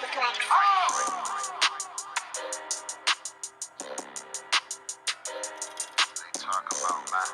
Talk about man.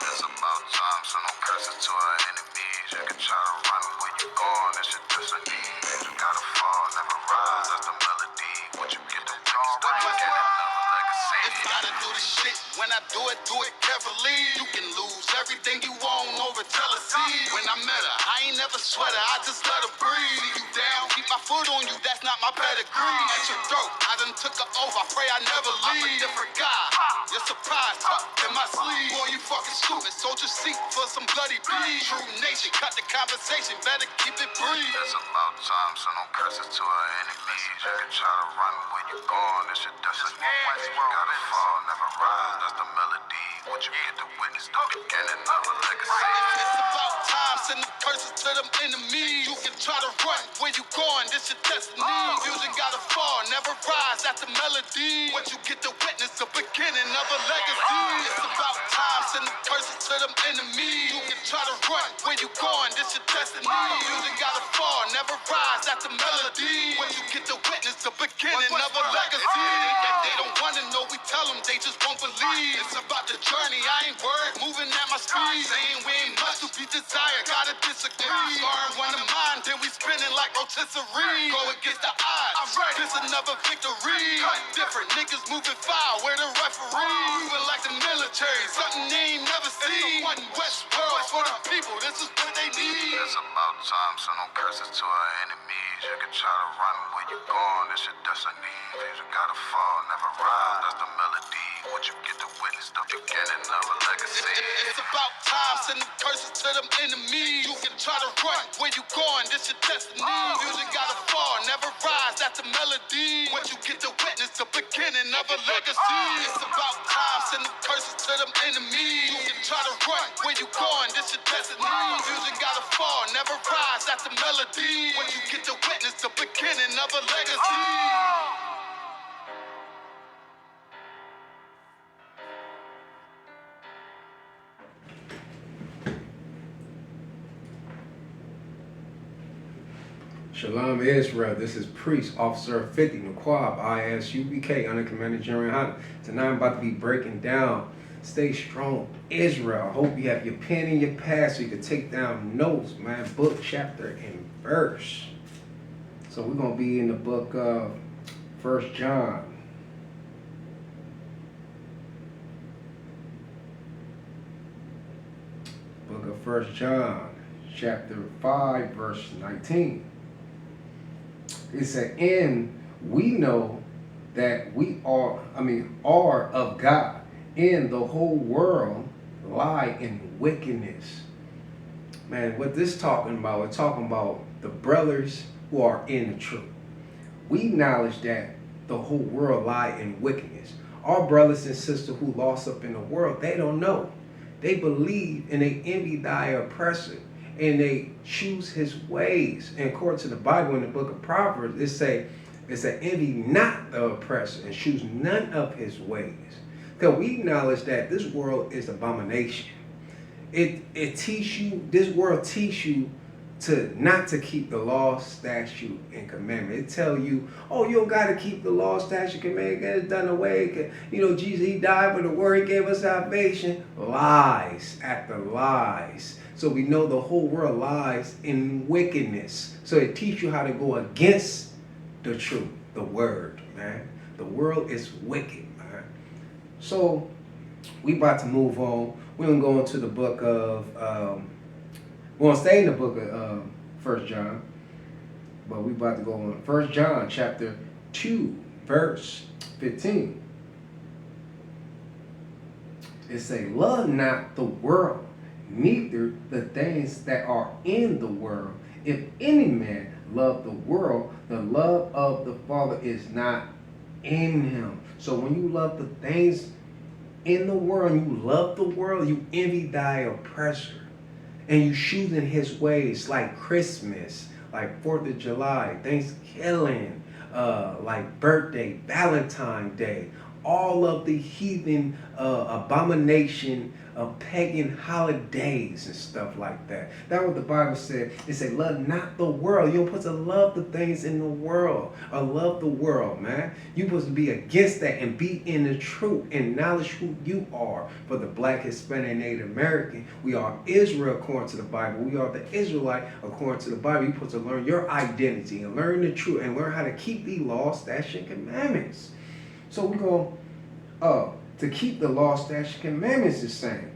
It's about time, so no curses to our enemies. You can try to run where you going, it's your destiny. You gotta fall, never rise, that's the melody. What you get to wrong, right? You get another legacy. If you gotta do this shit, when I do it carefully. You can lose everything you own over jealousy. When I met her, I ain't never sweat her, I just let her breathe. See you down, keep my foot on you, that's not my pedigree. At your throat, I done took her over, I pray I never leave. I'm a different guy, you're surprised, tucked in my sleeve. Boy, you fucking stupid, soldier seat for some bloody bleed. True nation, cut the conversation, better keep it brief. It's about time, so no curses to our enemies. You can try to run where you going, it's your destiny. You gotta fall, never rise, that's the melody. What you get to witness, the beginning of a legacy. It's about time, send them curses to them enemies. You can try to run where you going, this your destiny. Fusion gotta fall, never rise, that's the melody. What you get to witness, the beginning of a legacy. It's about time, send them curses to them enemies. You can try to run where you going, this your destiny. Fusion gotta fall, never rise, that's the melody. What you get to witness, the beginning of a legacy. They don't wanna know, we tell them, they just won't believe. It's about the journey, I ain't worried, moving at my speed. Saying we ain't much to be desired, gotta disagree. Sparring one of mine, then we spinning like rotisserie. Go against the odds, I'm ready, this another victory. Cut different, niggas moving foul, where the referee. Moving like the military, something they ain't never seen. One West world for the people, this is what they need. It's about time, so no curses to our enemies. You can try to run where you going, it's your destiny. You gotta fall, never rise, that's the melody. What you get to witness, the beginning of a legacy. It's about time, send them curses to them enemies. You can try to run where you going, this your destiny. Music gotta fall, never rise, that's the melody. What you get to witness, the beginning of a legacy. It's about time, send them curses to them enemies. You can try to run where you going, this your destiny. Music gotta fall, never rise, that's the melody. What you get to witness, the beginning of a legacy. Shalom Israel, this is Priest Officer 50 Naquab ISUBK under Commander General Hunter. Tonight I'm about to be breaking down Stay Strong Israel. I hope you have your pen and your pad so you can take down notes, man. Book, chapter, and verse. So we're going to be in the book of 1 John. Book of 1 John, chapter 5, verse 19. It said, and we know that we are of God, and the whole world lie in wickedness. Man, what this talking about, we're talking about the brothers who are in the truth. We acknowledge that the whole world lie in wickedness. Our brothers and sisters who lost up in the world, they don't know. They believe and they envy thy oppressor, and they choose his ways. And according to the Bible in the book of Proverbs, it say envy not the oppressor and choose none of his ways. Because we acknowledge that this world is abomination. This world teach you to not to keep the law, statute, and commandment. It tell you, oh, you don't got to keep the law, statute, commandment. It's done away. Jesus, he died for the word. He gave us salvation. Lies after lies. So we know the whole world lies in wickedness. So it teach you how to go against the truth, the word, man. The world is wicked, man. So we about to move on. We're going to go into the book of, we're going to stay in the book of 1 John, but we about to go on 1 John chapter 2, verse 15. It say, love not the world, neither the things that are in the world. If any man love the world, the love of the Father is not in him. So when you love the things in the world, you love the world, you envy thy oppressor, and you shoot in his ways, like Christmas, like 4th of July, Thanksgiving, like birthday, Valentine's Day. all of the heathen abomination of pagan holidays and stuff like that. That's what the Bible said. It said, love not the world. You're supposed to love the things in the world, or love the world, man. You're supposed to be against that and be in the truth, acknowledge who you are. For the Black, Hispanic, Native American, we are Israel according to the Bible. We are the Israelite according to the Bible. You're supposed to learn your identity and learn the truth and learn how to keep the law, statutes, and commandments. So we're going to keep the law, statutes, and commandments the same.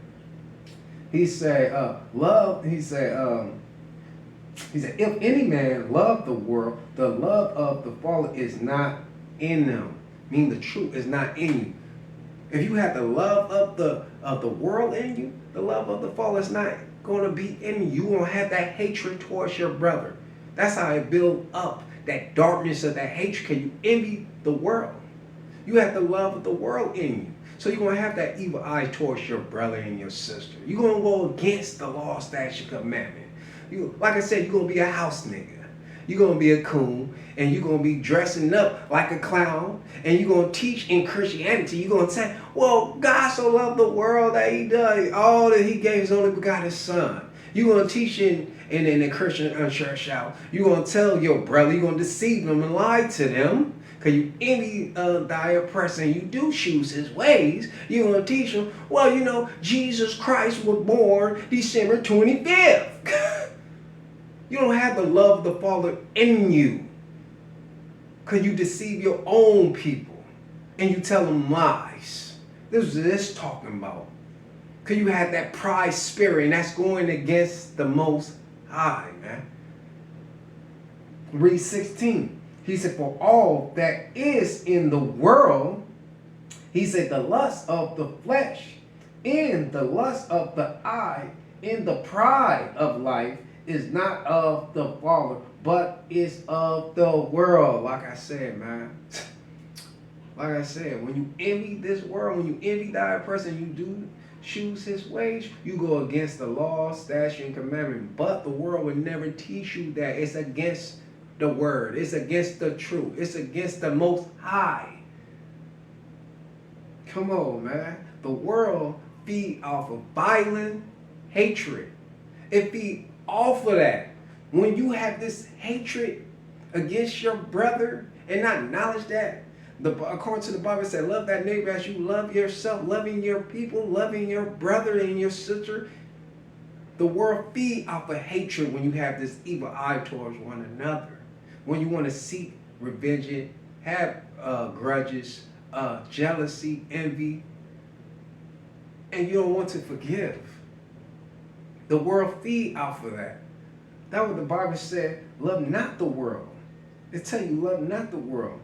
He said, love, he said, if any man love the world, the love of the Father is not in them. Meaning the truth is not in you. If you have the love of the world in you, the love of the Father is not going to be in you. You won't have that hatred towards your brother. That's how it builds up that darkness of that hatred. Can you envy the world? You have the love of the world in you. So you're going to have that evil eye towards your brother and your sister. You're going to go against the law, statute, commandment. Like I said, you're going to be a house nigga. You're going to be a coon, and you're going to be dressing up like a clown, and you're going to teach in Christianity. You're going to say, well, God so loved the world that he does all that he gave his only begotten son. You're going to teach in the Christian church house. You're going to tell your brother, you're going to deceive them and lie to them. Because you envy thy oppressor and you do choose his ways. You're going to teach them, well, you know, Jesus Christ was born December 25th. You don't have the love of the Father in you. Because you deceive your own people. And you tell them lies. This is this talking about. Because you have that pride spirit. And that's going against the Most High, man. Read 16. He said, for all that is in the world, he said, the lust of the flesh, and the lust of the eye, and the pride of life is not of the Father, but is of the world. Like I said, man. Like I said, when you envy this world, when you envy that person, you do choose his ways, you go against the law, statute, and commandment. But the world would never teach you that. It's against the word. It's against the truth. It's against the Most High. Come on, man. The world feed off of violent hatred. It feed off of that. When you have this hatred against your brother and not acknowledge that, according to the Bible, it said, love that neighbor as you love yourself, loving your people, loving your brother and your sister. The world feed off of hatred when you have this evil eye towards one another. When you want to seek revenge, have grudges, jealousy, envy, and you don't want to forgive. The world feed off of that. That's what the Bible said, love not the world. It tell you, love not the world.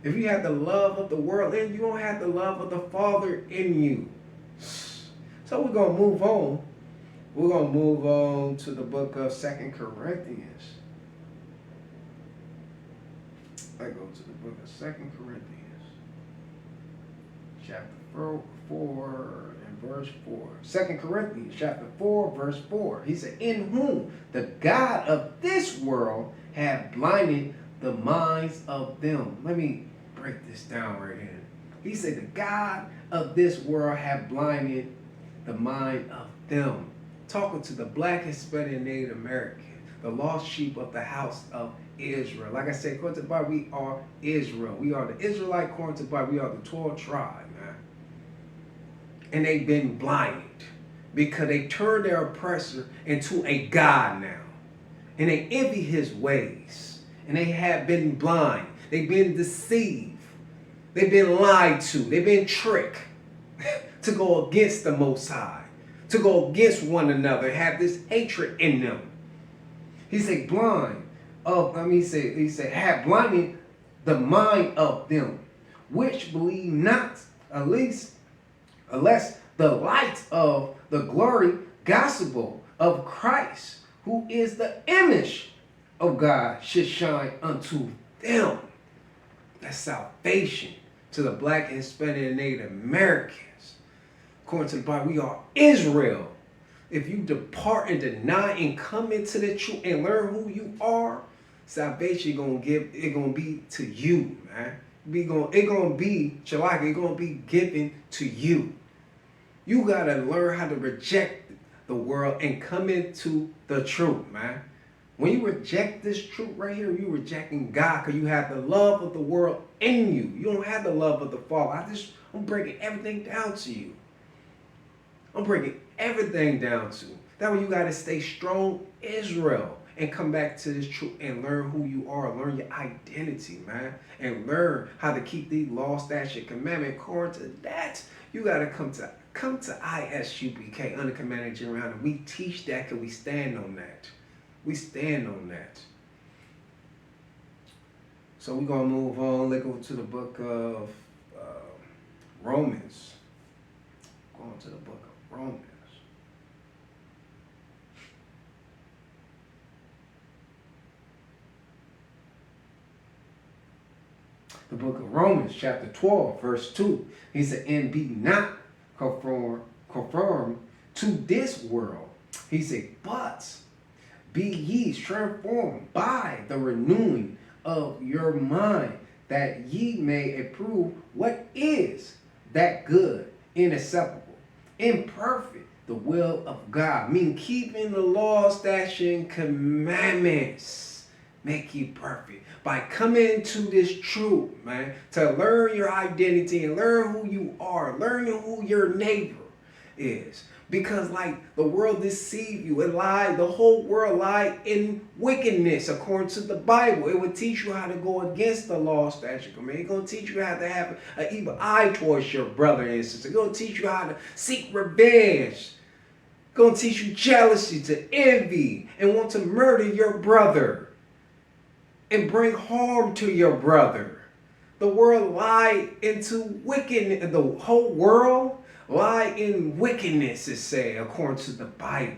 If you have the love of the world in you, don't have the love of the Father in you. So we're going to move on. We're going to move on to the book of 2 Corinthians. I go to the book of 2 Corinthians, chapter 4 and verse 4. 2 Corinthians, chapter 4, verse 4. He said, in whom the God of this world have blinded the minds of them. Let me break this down right here. He said, the God of this world have blinded the mind of them. Talking to the Black, Hispanic, and Native American, the lost sheep of the house of Israel. Like I said, according to the Bible, we are Israel. We are the Israelite. According to the Bible, we are the 12 tribe, man. And they've been blinded because they turned their oppressor into a God now. And they envy his ways. And they have been blind. They've been deceived. They've been lied to. They've been tricked to go against the Most High. To go against one another. Have this hatred in them. He said, he said, have blinded the mind of them, which believe not, unless the light of the glory gospel of Christ, who is the image of God, should shine unto them. That's salvation to the Black, Hispanic, and Native Americans. According to the Bible, we are Israel. If you depart and deny and come into the truth and learn who you are, salvation gonna be to you, man. given to you. You gotta learn how to reject the world and come into the truth, man. When you reject this truth right here, you're rejecting God because you have the love of the world in you. You don't have the love of the Father. I'm breaking everything down to you. I'm breaking everything down to. That way you got to stay strong, Israel, and come back to this truth and learn who you are. Learn your identity, man. And learn how to keep these laws, statutes, commandments. According to that, you got to come to ISUBK, under commanding general. We teach that because we stand on that. We stand on that. So we're going to move on. Let's go to the book of Romans. Going to the book of Romans. The book of Romans, chapter 12, verse 2. He said, and be not conformed to this world. He said, but be ye transformed by the renewing of your mind, that ye may approve what is that good and acceptable and perfect, the will of God. Meaning keeping the law, statutes, and commandments make you perfect. By coming to this truth, man, to learn your identity and learn who you are, learning who your neighbor is. Because like the world deceive you, it lied, the whole world lied in wickedness according to the Bible. It would teach you how to go against the law, statute, command. It's going to teach you how to have an evil eye towards your brother and sister. It's going to teach you how to seek revenge. It's going to teach you jealousy, to envy, and want to murder your brother and bring harm to your brother. The world lied into wickedness. The whole world lie in wickedness, it say, according to the Bible.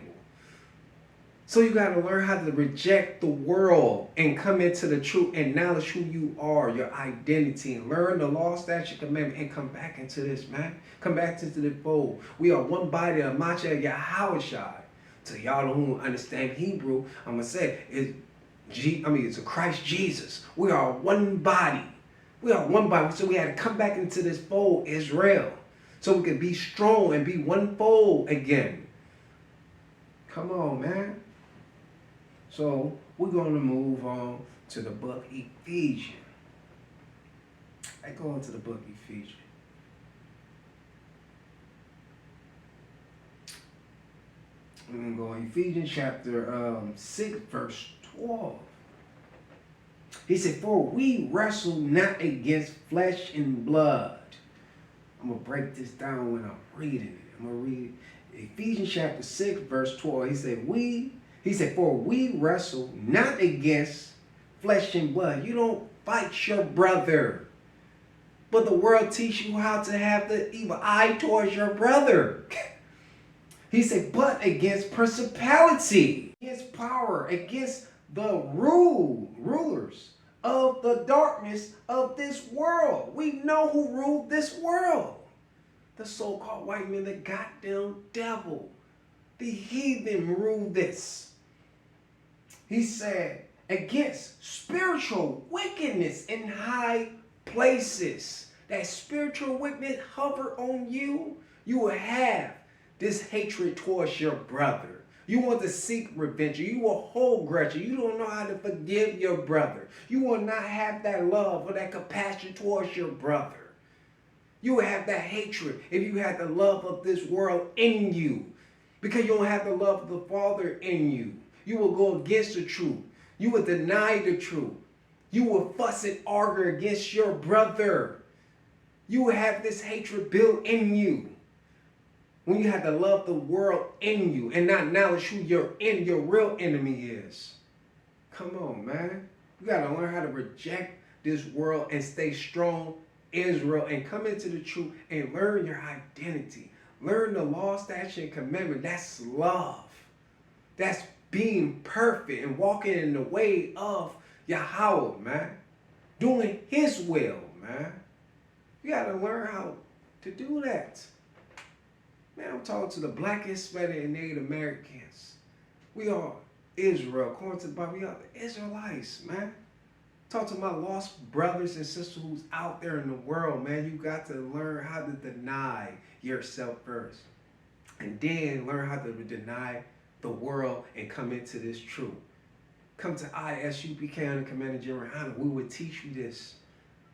So you got to learn how to reject the world and come into the truth and acknowledge who you are, your identity, and learn the law, statute, commandment, and come back into this, man. Come back into the fold. We are one body of Mashiach Yahushua. To y'all who understand Hebrew, I'm going to say, it's a Christ Jesus. We are one body. We are one body. So we had to come back into this fold, Israel. So we can be strong and be one fold again. Come on, man. So we're going to move on to the book Ephesians. I go into the book Ephesians. I'm going to go in Ephesians chapter 6, verse 12. He said, for we wrestle not against flesh and blood. I'm going to break this down when I'm reading it. I'm going to read Ephesians chapter 6, verse 12. He said, for we wrestle not against flesh and blood. You don't fight your brother. But the world teach you how to have the evil eye towards your brother. He said, but against principality, against power, against the rulers of the darkness of this world. We know who ruled this world. The so-called white man, the goddamn devil. The heathen ruled this. He said, against spiritual wickedness in high places. That spiritual wickedness hover on you. You will have this hatred towards your brother. You want to seek revenge. You will hold grudge. You don't know how to forgive your brother. You will not have that love or that compassion towards your brother. You will have that hatred if you have the love of this world in you. Because you don't have the love of the Father in you. You will go against the truth. You will deny the truth. You will fuss and argue against your brother. You will have this hatred built in you. When you have to love the world in you and not acknowledge who your real enemy is. Come on, man. You got to learn how to reject this world and stay strong, Israel, and come into the truth and learn your identity. Learn the law, statute, and commandment. That's love. That's being perfect and walking in the way of Yahweh, man. Doing his will, man. You got to learn how to do that. Man, I'm talking to the Black, Hispanic, and Native Americans. We are Israel. According to the Bible, we are the Israelites, man. Talk to my lost brothers and sisters who's out there in the world, man. You got to learn how to deny yourself first. And then learn how to deny the world and come into this truth. Come to ISUPK under Commander General Hunter. We would teach you this.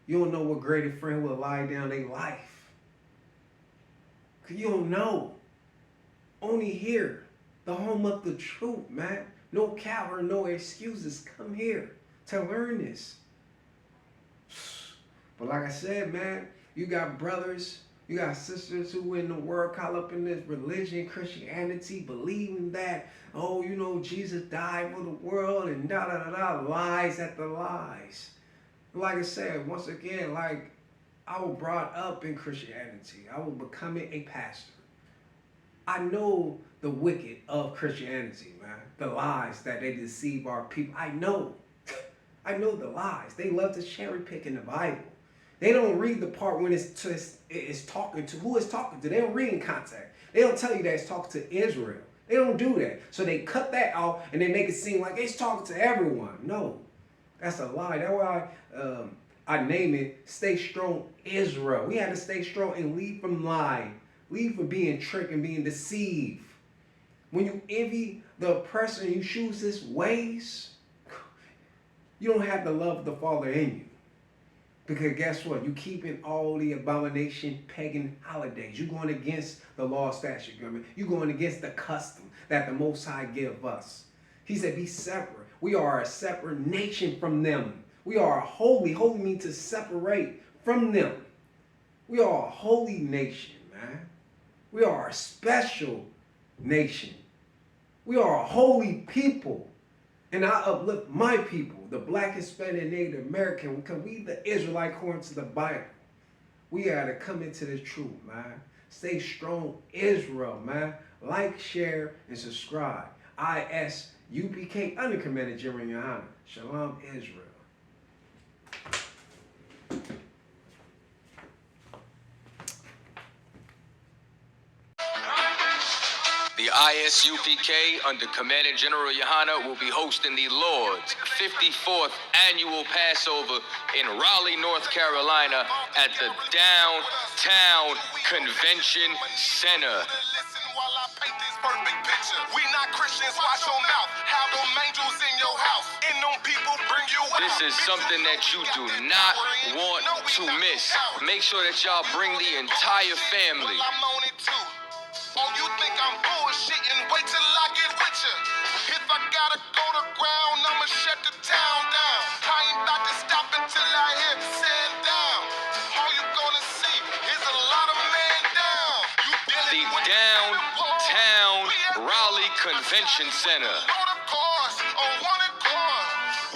You don't know what greater friend will lie down their life. Cause you don't know. Only here, the home of the truth, man. No coward, no excuses. Come here to learn this. But like I said, man, you got brothers, you got sisters who in the world caught up in this religion, Christianity, believing that, oh, you know, Jesus died for the world and da-da-da-da, lies at the lies. Like I said, once again, like I was brought up in Christianity. I was becoming a pastor. I know the wicked of Christianity, man. The lies that they deceive our people. I know. I know the lies. They love to cherry pick in the Bible. They don't read the part when it's talking to who it's talking to. They don't read in context. They don't tell you that it's talking to Israel. They don't do that. So they cut that out and they make it seem like it's talking to everyone. No, that's a lie. That's why I name it Stay Strong Israel. We had to stay strong and leave from lying. Leave from being tricked and being deceived. When you envy the oppressor and you choose his ways, you don't have the love of the Father in you. Because guess what? You keeping all the abomination pagan holidays. You're going against the law, statute, government. You're going against the custom that the Most High give us. He said, be separate. We are a separate nation from them. We are a holy. Holy means to separate from them. We are a holy nation, man. We are a special nation. We are a holy people. And I uplift my people, the Black, Hispanic, Native American, because we the Israelite according to the Bible. We gotta come into the truth, man. Stay strong, Israel, man. Like, share, and subscribe. ISUPK under Commander General Yohana. Shalom, Israel. The ISUPK under Commander General Yohana will be hosting the Lord's 54th Annual Passover in Raleigh, North Carolina at the Downtown Convention Center. We not Christians, watch your mouth. Have them angels in your house. And them people bring you out. This is something that you do not want to miss. Make sure that y'all bring the entire family. I'm on it too. Oh, you think I'm bullshitting? Wait till I get with you. If I gotta go to ground, I'ma shut the town down. I ain't about to stop until I hear stand down. All you gonna see is a lot of man down. You The Downtown Raleigh Convention Center. on a course, on one accord.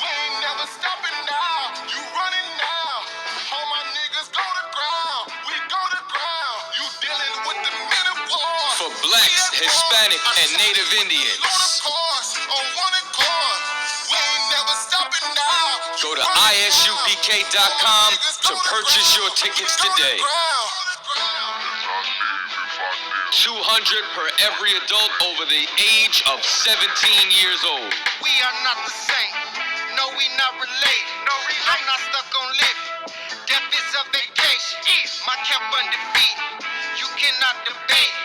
We ain't never stopping now. You running now. All my niggas go to ground. We go to ground. You dealing with the men of war. For Blacks, Hispanic, and Native Indians. On one accord. We ain't never stopping now. Go to ISUPK.com to purchase your tickets today. 200 per every adult over the age of 17 years old. We are not the same. No, we not related. I'm not stuck on living. Death is a vacation. My camp undefeated. You cannot debate.